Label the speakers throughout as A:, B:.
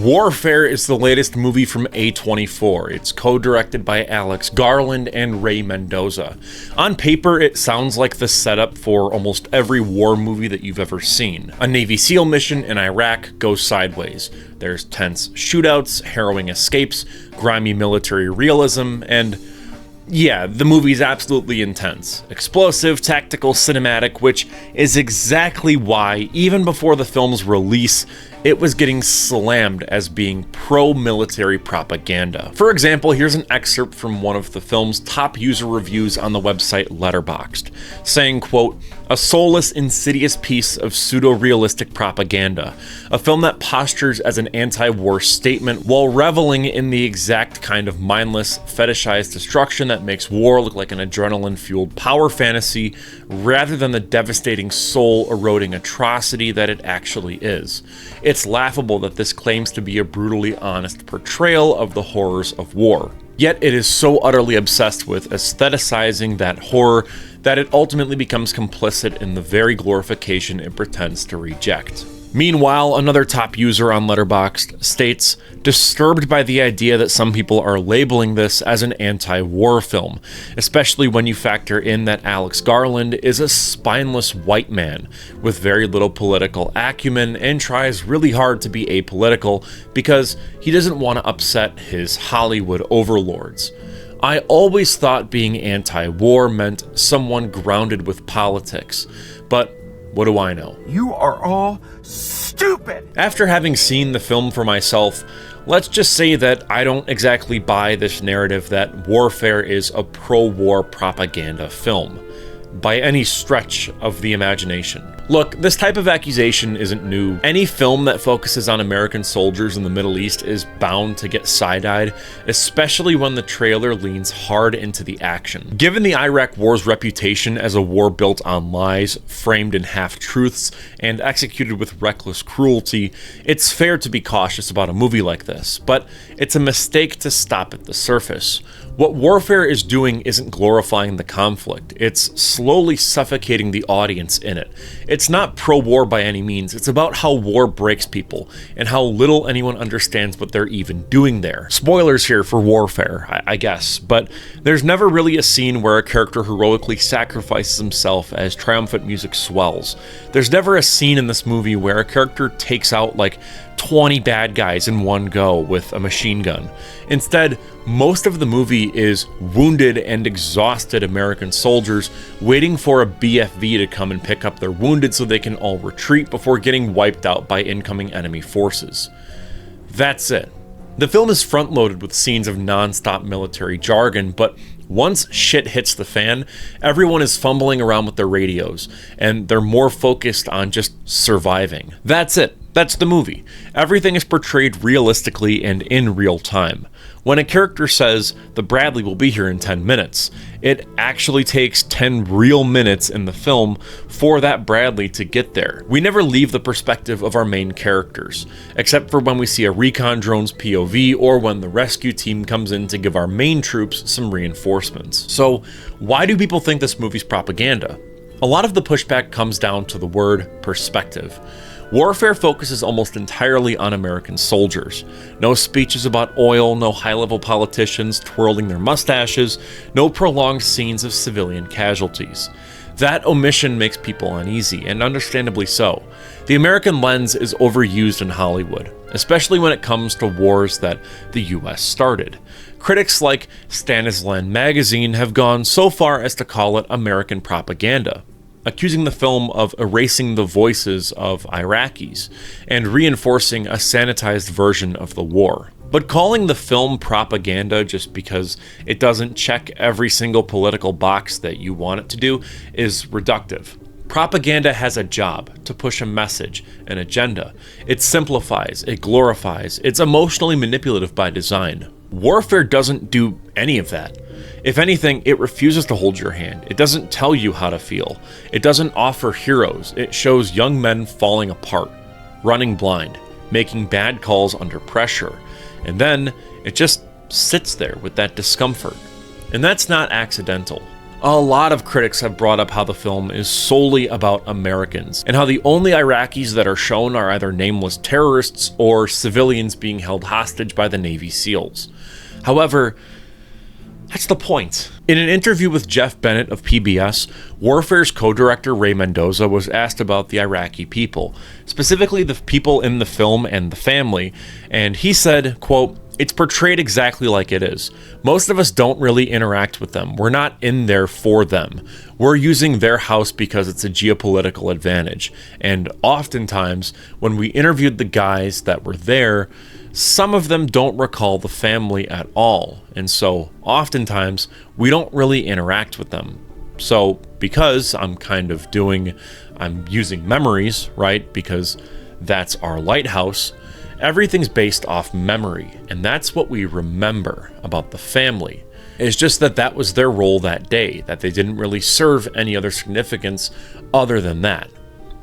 A: Warfare is the latest movie from A24. It's co-directed by Garland and Mendoza. On paper, it sounds like the setup for almost every war movie that you've ever seen. A Navy SEAL mission in Iraq goes sideways. There's tense shootouts, harrowing escapes, grimy military realism, and yeah, the movie's absolutely intense. Explosive, tactical, cinematic, which is exactly why, even before the film's release, it was getting slammed as being pro-military propaganda. For example, here's an excerpt from one of the film's top user reviews on the website Letterboxd, saying, quote, "A soulless, insidious piece of pseudo-realistic propaganda, a film that postures as an anti-war statement while reveling in the exact kind of mindless, fetishized destruction that makes war look like an adrenaline-fueled power fantasy rather than the devastating, soul-eroding atrocity that it actually is. It's laughable that this claims to be a brutally honest portrayal of the horrors of war. Yet it is so utterly obsessed with aestheticizing that horror that it ultimately becomes complicit in the very glorification it pretends to reject." Meanwhile, another top user on Letterboxd states, "Disturbed by the idea that some people are labeling this as an anti-war film, especially when you factor in that Garland is a spineless white man with very little political acumen and tries really hard to be apolitical because he doesn't want to upset his Hollywood overlords. I always thought being anti-war meant someone grounded with politics, but what do I know?
B: You are all stupid!"
A: After having seen the film for myself, let's just say that I don't exactly buy this narrative that Warfare is a pro-war propaganda film, by any stretch of the imagination. Look, this type of accusation isn't new. Any film that focuses on American soldiers in the Middle East is bound to get side-eyed, especially when the trailer leans hard into the action. Given the Iraq War's reputation as a war built on lies, framed in half-truths, and executed with reckless cruelty, it's fair to be cautious about a movie like this, but it's a mistake to stop at the surface. What Warfare is doing isn't glorifying the conflict, it's slowly suffocating the audience in it. It's not pro-war by any means, it's about how war breaks people, and how little anyone understands what they're even doing there. Spoilers here for Warfare, I guess, but there's never really a scene where a character heroically sacrifices himself as triumphant music swells. There's never a scene in this movie where a character takes out like 20 bad guys in one go with a machine gun. Instead, most of the movie is wounded and exhausted American soldiers waiting for a BFV to come and pick up their wounded so they can all retreat before getting wiped out by incoming enemy forces. That's it. The film is front-loaded with scenes of non-stop military jargon, but once shit hits the fan, everyone is fumbling around with their radios, and they're more focused on just surviving. That's it. That's the movie. Everything is portrayed realistically and in real time. When a character says, "The Bradley will be here in 10 minutes," it actually takes 10 real minutes in the film for that Bradley to get there. We never leave the perspective of our main characters, except for when we see a recon drone's POV or when the rescue team comes in to give our main troops some reinforcements. So, why do people think this movie's propaganda? A lot of the pushback comes down to the word perspective. Warfare focuses almost entirely on American soldiers. No speeches about oil, no high-level politicians twirling their mustaches, no prolonged scenes of civilian casualties. That omission makes people uneasy, and understandably so. The American lens is overused in Hollywood, especially when it comes to wars that the US started. Critics like Stanisland magazine have gone so far as to call it American propaganda, accusing the film of erasing the voices of Iraqis and reinforcing a sanitized version of the war. But calling the film propaganda just because it doesn't check every single political box that you want it to do is reductive. Propaganda has a job: to push a message, an agenda. It simplifies, it glorifies, it's emotionally manipulative by design. Warfare doesn't do any of that. If anything, it refuses to hold your hand. It doesn't tell you how to feel. It doesn't offer heroes. It shows young men falling apart, running blind, making bad calls under pressure. And then it just sits there with that discomfort. And that's not accidental. A lot of critics have brought up how the film is solely about Americans, and how the only Iraqis that are shown are either nameless terrorists or civilians being held hostage by the Navy SEALs. However, that's the point. In an interview with Jeff Bennett of PBS, Warfare's co-director Ray Mendoza was asked about the Iraqi people, specifically the people in the film and the family, and he said, quote, "It's portrayed exactly like it is. Most of us don't really interact with them. We're not in there for them. We're using their house because it's a geopolitical advantage. And oftentimes, when we interviewed the guys that were there, some of them don't recall the family at all. And so, oftentimes, we don't really interact with them. So, because I'm using memories, right? Because that's our lighthouse. Everything's based off memory, and that's what we remember about the family. It's just that was their role that day, that they didn't really serve any other significance other than that."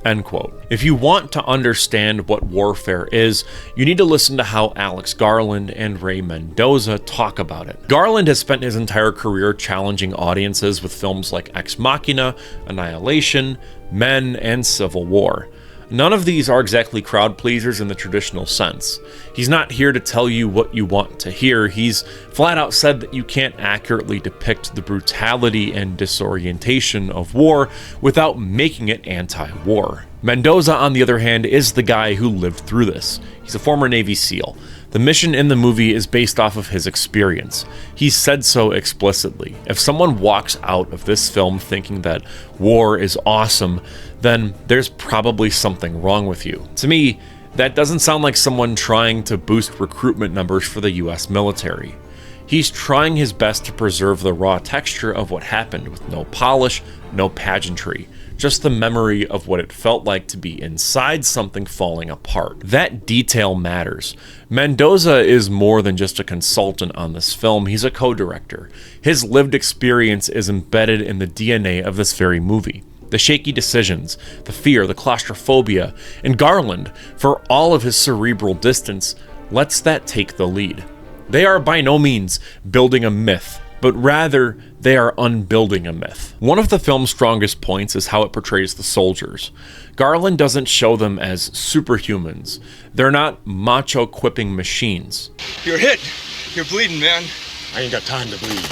A: End quote. If you want to understand what warfare is, you need to listen to how Alex Garland and Ray Mendoza talk about it. Garland has spent his entire career challenging audiences with films like Ex Machina, Annihilation, Men, and Civil War. None of these are exactly crowd pleasers in the traditional sense. He's not here to tell you what you want to hear. He's flat out said that you can't accurately depict the brutality and disorientation of war without making it anti-war. Mendoza, on the other hand, is the guy who lived through this. He's a former Navy SEAL. The mission in the movie is based off of his experience. He said so explicitly. If someone walks out of this film thinking that war is awesome, then there's probably something wrong with you. To me, that doesn't sound like someone trying to boost recruitment numbers for the US military. He's trying his best to preserve the raw texture of what happened with no polish, no pageantry. Just the memory of what it felt like to be inside something falling apart. That detail matters. Mendoza is more than just a consultant on this film, he's a co-director. His lived experience is embedded in the DNA of this very movie. The shaky decisions, the fear, the claustrophobia, and Garland, for all of his cerebral distance, lets that take the lead. They are by no means building a myth, but rather they are unbuilding a myth. One of the film's strongest points is how it portrays the soldiers. Garland doesn't show them as superhumans. They're not macho quipping machines.
C: You're hit. You're bleeding, man.
D: I ain't got time to bleed.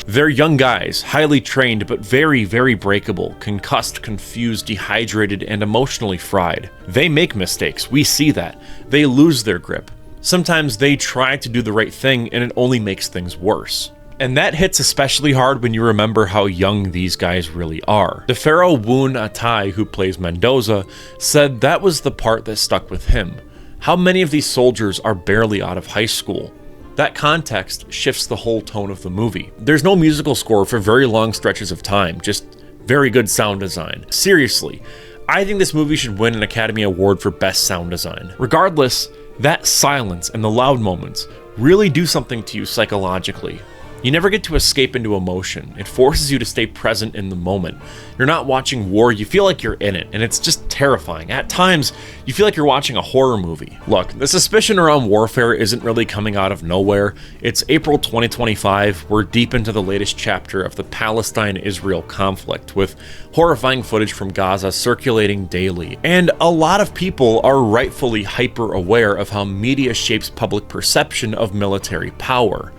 A: They're young guys, highly trained, but very, very breakable, concussed, confused, dehydrated, and emotionally fried. They make mistakes, we see that. They lose their grip. Sometimes they try to do the right thing and it only makes things worse. And that hits especially hard when you remember how young these guys really are. DeFaro Woon Atai, who plays Mendoza, said that was the part that stuck with him. How many of these soldiers are barely out of high school? That context shifts the whole tone of the movie. There's no musical score for very long stretches of time, just very good sound design. Seriously, I think this movie should win an Academy Award for Best Sound Design. Regardless, that silence and the loud moments really do something to you psychologically. You never get to escape into emotion. It forces you to stay present in the moment. You're not watching war, you feel like you're in it, and it's just terrifying. At times, you feel like you're watching a horror movie. Look, the suspicion around warfare isn't really coming out of nowhere. It's April 2025, we're deep into the latest chapter of the Palestine-Israel conflict, with horrifying footage from Gaza circulating daily. And a lot of people are rightfully hyper-aware of how media shapes public perception of military power.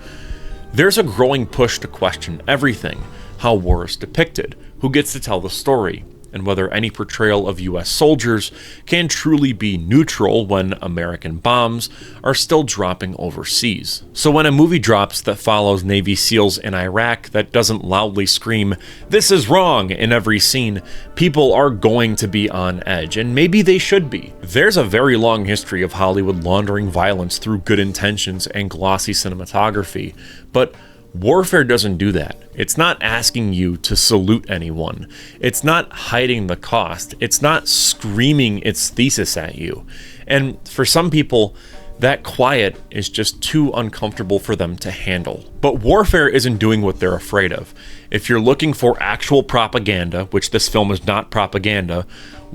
A: There's a growing push to question everything, how war is depicted, who gets to tell the story, and whether any portrayal of US soldiers can truly be neutral when American bombs are still dropping overseas. So when a movie drops that follows Navy SEALs in Iraq that doesn't loudly scream, "This is wrong," in every scene, people are going to be on edge, and maybe they should be. There's a very long history of Hollywood laundering violence through good intentions and glossy cinematography, but warfare doesn't do that. It's not asking you to salute anyone. It's not hiding the cost. It's not screaming its thesis at you. And for some people, that quiet is just too uncomfortable for them to handle. But warfare isn't doing what they're afraid of. If you're looking for actual propaganda, which this film is not propaganda,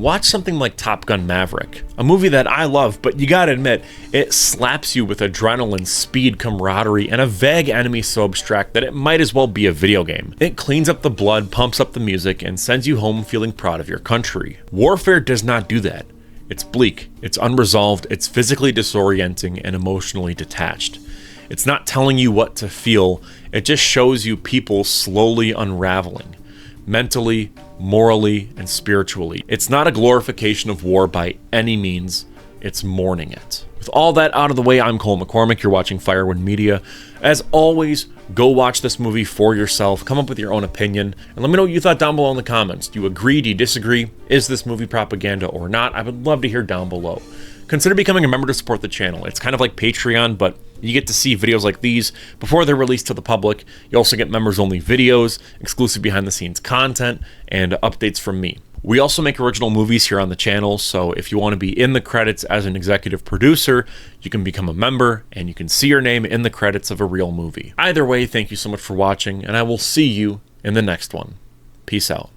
A: Watch something like Top Gun Maverick, a movie that I love, but you gotta admit, it slaps you with adrenaline, speed, camaraderie, and a vague enemy so abstract that it might as well be a video game. It cleans up the blood, pumps up the music, and sends you home feeling proud of your country. Warfare does not do that. It's bleak, it's unresolved, it's physically disorienting, and emotionally detached. It's not telling you what to feel, it just shows you people slowly unraveling. Mentally, morally, and spiritually. It's not a glorification of war by any means, it's mourning it. With all that out of the way, I'm Cole McCormick, you're watching Firewind Media. As always, go watch this movie for yourself, come up with your own opinion, and let me know what you thought down below in the comments. Do you agree, do you disagree? Is this movie propaganda or not? I would love to hear down below. Consider becoming a member to support the channel. It's kind of like Patreon, but you get to see videos like these before they're released to the public. You also get members-only videos, exclusive behind-the-scenes content, and updates from me. We also make original movies here on the channel, so if you want to be in the credits as an executive producer, you can become a member, and you can see your name in the credits of a real movie. Either way, thank you so much for watching, and I will see you in the next one. Peace out.